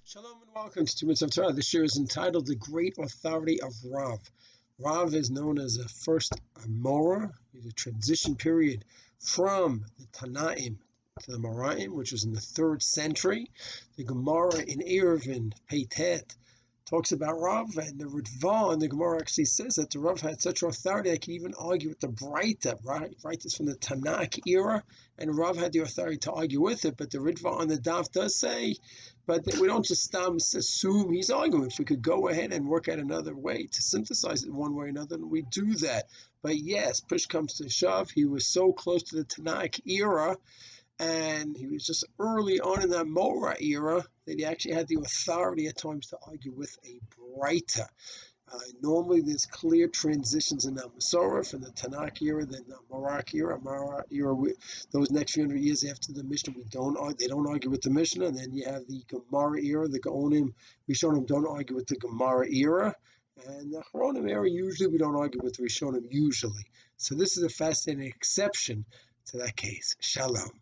Shalom and welcome to 2 Minutes of Torah. This year is entitled The Great Authority of Rav. Rav is known as a first Amora. He's a transition period from the Tanaim to the Moraim, which was in the 3rd century. The Gemara in Airuvin, Peitet, talks about Rav, and the Ritva and the Gemara actually says that the Rav had such authority that he could even argue with the Beraita. Beraita is from the Tanakh era, and Rav had the authority to argue with it, but the Ritva on the Daf does say, but we don't just assume he's arguing. If we could go ahead and work out another way to synthesize it one way or another, then we do that. But yes, push comes to shove, he was so close to the Tanakh era, and he was just early on in that Mora era that he actually had the authority at times to argue with a Beraita. Normally, there's clear transitions in the Masorah from the Tanakh era, then the Morak era. Those next few hundred years after the Mishnah, they don't argue with the Mishnah, and then you have the Gemara era. The Gaonim, Rishonim don't argue with the Gemara era, and the Chronim era, usually we don't argue with the Rishonim usually. So this is a fascinating exception to that case. Shalom.